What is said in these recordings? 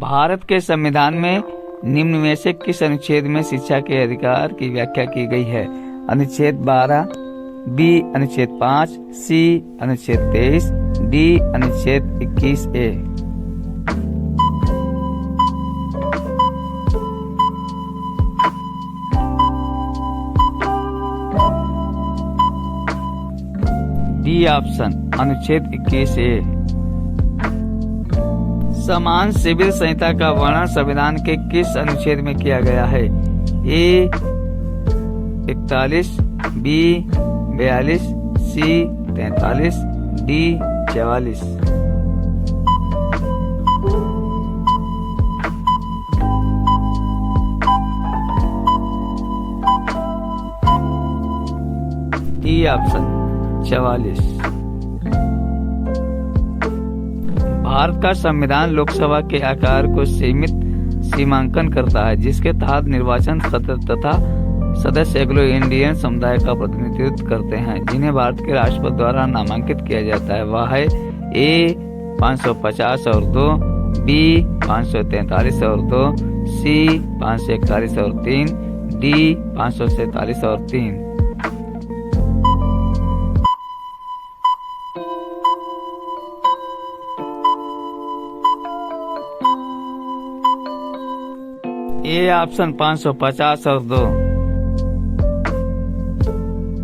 भारत के संविधान में निम्न में से किस अनुच्छेद में शिक्षा के अधिकार की व्याख्या की गई है? अनुच्छेद 12, बी अनुच्छेद 5, सी अनुच्छेद 23, डी अनुच्छेद 21A। डी ऑप्शन अनुच्छेद 21A। समान सिविल संहिता का वर्णन संविधान के किस अनुच्छेद में किया गया है? ए 41, बी 42, सी 43, डी 44। D option 44। भारत का संविधान लोकसभा के आकार को सीमांकन करता है, जिसके तहत निर्वाचन सत्र तथा सदस्य एंग्लो इंडियन समुदाय का प्रतिनिधित्व करते हैं, जिन्हें भारत के राष्ट्रपति द्वारा नामांकित किया जाता है। वह है ए 550 और 2, बी 543 और 2, सी 541 और 3, डी 547 और 3। ए ऑप्शन 550 और 2।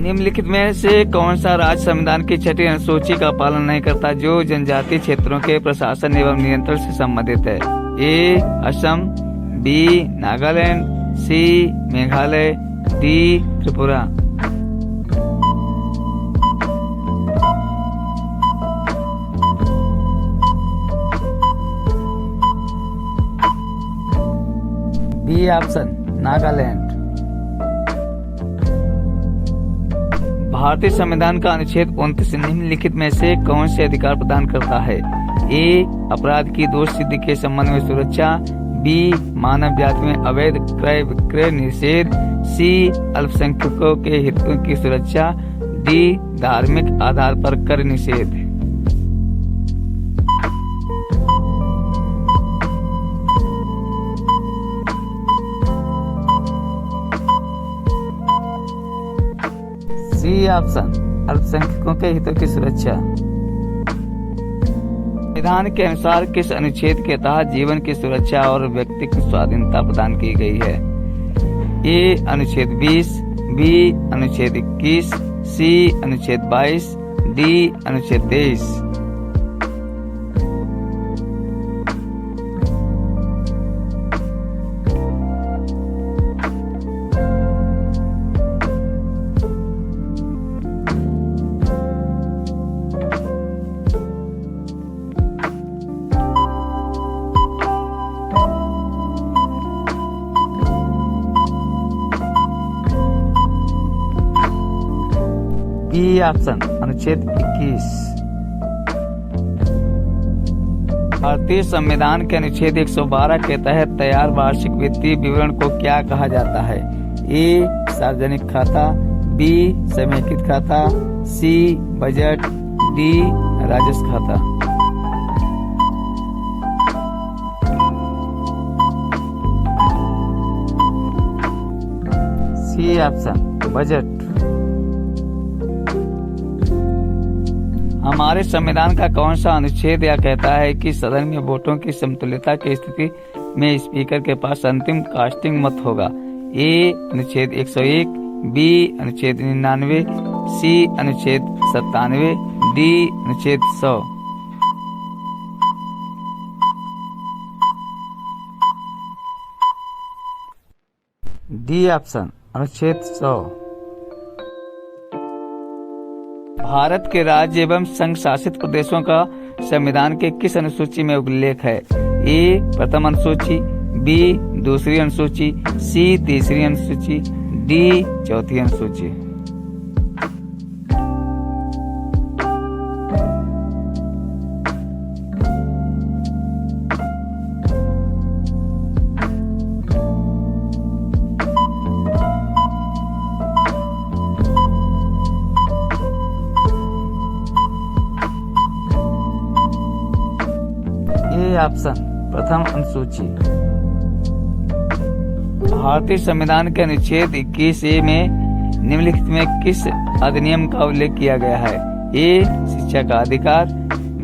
निम्नलिखित में से कौन सा राज्य संविधान की 6ठी अनुसूची का पालन नहीं करता, जो जनजातीय क्षेत्रों के प्रशासन एवं नियंत्रण से संबंधित है? A Assam, B Nagaland, C Meghalaya, D Tripura. B option Nagaland. भारतीय संविधान का अनुच्छेद 29 निम्नलिखित में से कौन से अधिकार प्रदान करता है? ए अपराध की दोष सिद्धि के संबंध में सुरक्षा, बी मानव जाति में अवैध क्रय विक्रय निषेध, सी अल्पसंख्यकों के हितों की सुरक्षा, डी धार्मिक आधार पर कर निषेध। सी ऑप्शन अल्पसंख्यकों के हितों की सुरक्षा। संविधान के अनुसार किस अनुच्छेद के तहत जीवन की सुरक्षा और व्यक्तिगत स्वाधीनता प्रदान की गई है? ए अनुच्छेद 20, बी अनुच्छेद 21, सी अनुच्छेद 22, डी अनुच्छेद 23। बी ऑप्शन अनुच्छेद 21। भारतीय संविधान के अनुच्छेद 112 के तहत तैयार वार्षिक वित्तीय विवरण को क्या कहा जाता है? ए सार्वजनिक खाता, बी समेकित खाता, सी बजट, डी राजस्व खाता। C option budget. हमारे संविधान का कौन सा अनुच्छेद यह कहता है कि सदन में वोटों की समतुल्यता की स्थिति में स्पीकर के पास अंतिम कास्टिंग मत होगा? ए अनुच्छेद 101, बी अनुच्छेद 99, सी अनुच्छेद 97, डी अनुच्छेद 100। डी ऑप्शन अनुच्छेद 100। भारत के राज्य एवं संघ शासित प्रदेशों का संविधान के किस अनुसूची में उल्लेख है? ए प्रथम अनुसूची, बी दूसरी अनुसूची, सी तीसरी अनुसूची, डी चौथी अनुसूची। ऑप्शन प्रथम अनुसूची। भारतीय संविधान के अनुच्छेद 21A में निम्नलिखित में किस अधिनियम का उल्लेख किया गया है? ए. शिक्षा का अधिकार,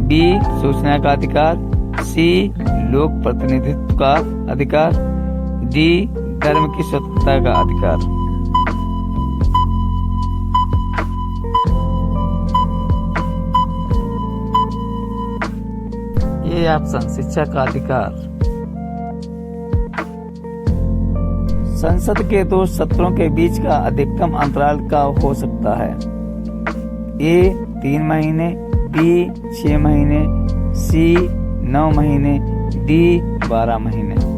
बी. सूचना का अधिकार, सी. लोक प्रतिनिधित्व का अधिकार, डी. धर्म की स्वतंत्रता का अधिकार। ये ऑप्शन शिक्षा का अधिकार। संसद के 2 सत्रों के बीच का अधिकतम अंतराल का हो सकता है? ए. 3 महीने, बी. 6 महीने, सी. 9 महीने, डी. 12 महीने।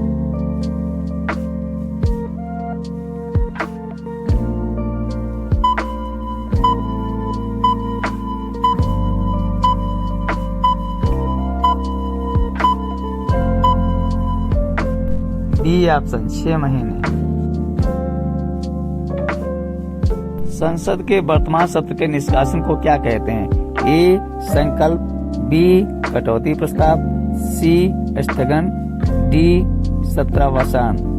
बी ऑप्शन 6 महीने। संसद के वर्तमान सत्र के निष्कासन को क्या कहते हैं? ए. संकल्प, बी. कटौती प्रस्ताव, सी. स्थगन, डी. सत्रावसान।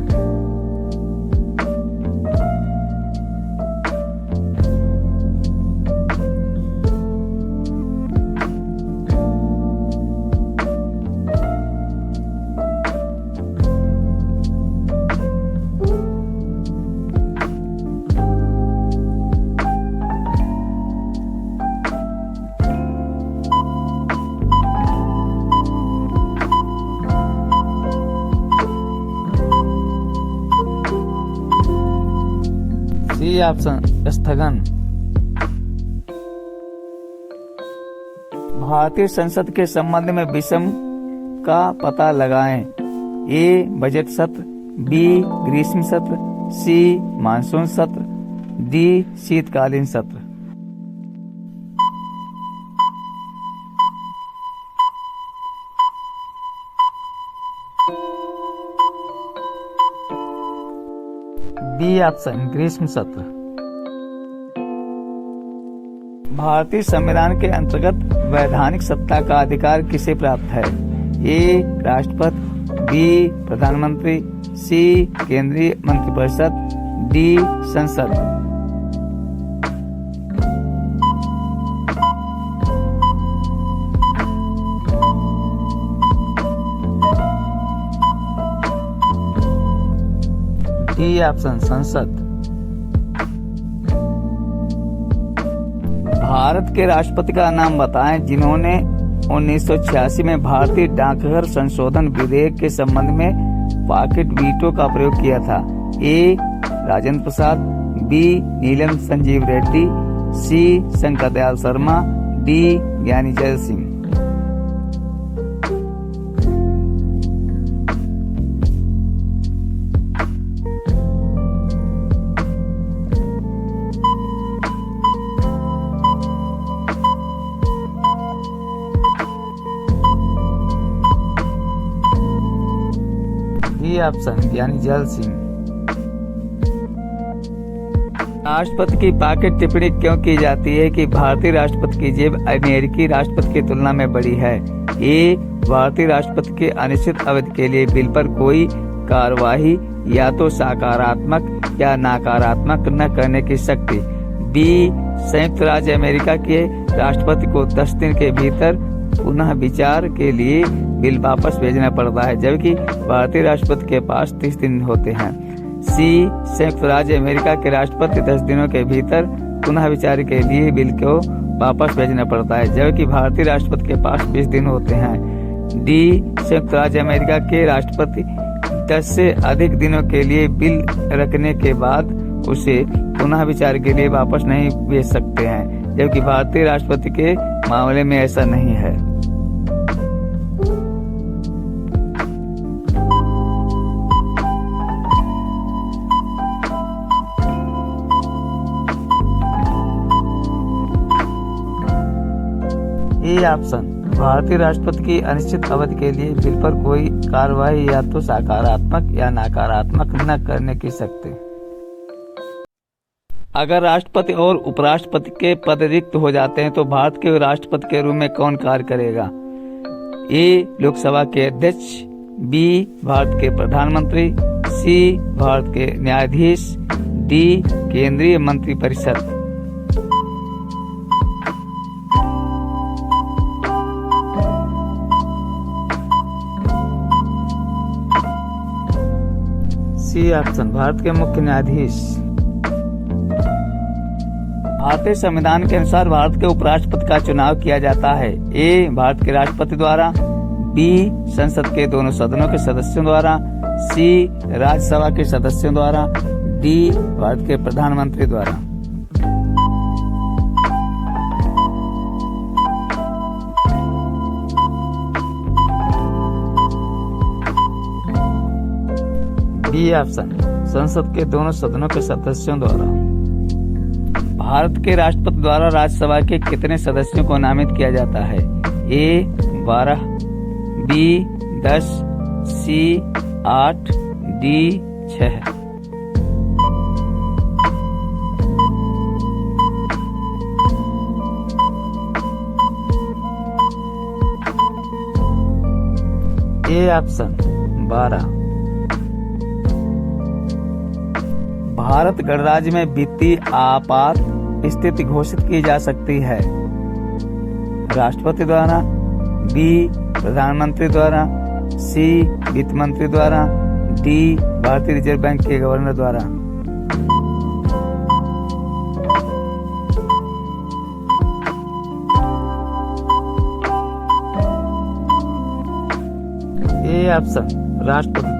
सी ऑप्शन स्थगन। भारतीय संसद के संबंध में विषम का पता लगाएं। ए. बजट सत्र, बी. ग्रीष्म सत्र, सी. मानसून सत्र, डी. शीतकालीन सत्र। बी ऑप्शन ग्रीष्म सत्र। भारतीय संविधान के अंतर्गत वैधानिक सत्ता का अधिकार किसे प्राप्त है? ए. राष्ट्रपति, बी. प्रधानमंत्री, सी. केंद्रीय मंत्रिपरिषद, डी. संसद। डी ऑप्शन संसद। भारत के राष्ट्रपति का नाम बताएं जिन्होंने 1986 में भारतीय डाकघर संशोधन विधेयक के संबंध में पॉकेट वीटो का प्रयोग किया था। ए. राजेंद्र प्रसाद, बी. नीलम संजीव रेड्डी, सी. शंकर दयाल शर्मा, डी. ज्ञानी जैल सिंह। ऑप्शन ज्ञानी जैल सिंह। राष्ट्रपति की पॉकेट टिप्पणी क्यों की जाती है कि भारतीय राष्ट्रपति की जेब अमेरिकी राष्ट्रपति की तुलना में बड़ी है? ए. भारतीय राष्ट्रपति के अनिश्चित अवधि के लिए बिल पर कोई कार्यवाही या तो सकारात्मक या नकारात्मक न करने की शक्ति। बी. संयुक्त राज्य अमेरिका के राष्ट्रपति को 10 दिन के भीतर पुनः विचार के लिए बिल वापस भेजना पड़ता है, जबकि भारतीय राष्ट्रपति के पास 30 दिन होते हैं। सी. संयुक्त राज्य अमेरिका के राष्ट्रपति 10 दिनों के भीतर पुनः विचार के लिए बिल को वापस भेजना पड़ता है, जबकि भारतीय राष्ट्रपति के पास 20 दिन होते हैं। डी. संयुक्त राज्य अमेरिका के राष्ट्रपति 10 से अधिक दिनों के लिए बिल रखने के बाद उसे पुनः विचार के लिए वापस नहीं भेज सकते हैं, जबकि भारतीय राष्ट्रपति के मामले में ऐसा नहीं है। ए ऑप्शन भारतीय राष्ट्रपति की अनिश्चित अवधि के लिए बिल पर कोई कार्यवाही या तो सकारात्मक या नकारात्मक न करने की शक्ति। अगर राष्ट्रपति और उपराष्ट्रपति के पद रिक्त हो जाते हैं तो भारत के राष्ट्रपति के रूप में कौन कार्य करेगा? ए. लोकसभा के अध्यक्ष, बी भारत के प्रधानमंत्री, सी भारत के न्यायाधीश, डी केंद्रीय मंत्रिपरिषद। सी ऑप्शन भारत के मुख्य न्यायाधीश। भारतीय संविधान के अनुसार भारत के उपराष्ट्रपति का चुनाव किया जाता है। ए भारत के राष्ट्रपति द्वारा, बी संसद के दोनों सदनों के सदस्यों द्वारा, सी राज्यसभा के सदस्यों द्वारा, डी भारत के प्रधानमंत्री द्वारा। बी ऑप्शन संसद के दोनों सदनों के सदस्यों द्वारा। भारत के राष्ट्रपति द्वारा राज्यसभा के कितने सदस्यों को नामित किया जाता है? A 12, B 10, C 8, D 6। A option 12। भारत गणराज्य में वित्तीय आपात स्थिति घोषित की जा सकती है राष्ट्रपति द्वारा, बी प्रधानमंत्री द्वारा, सी वित्त मंत्री द्वारा, डी भारतीय रिजर्व बैंक के गवर्नर द्वारा। ए ऑप्शन राष्ट्रपति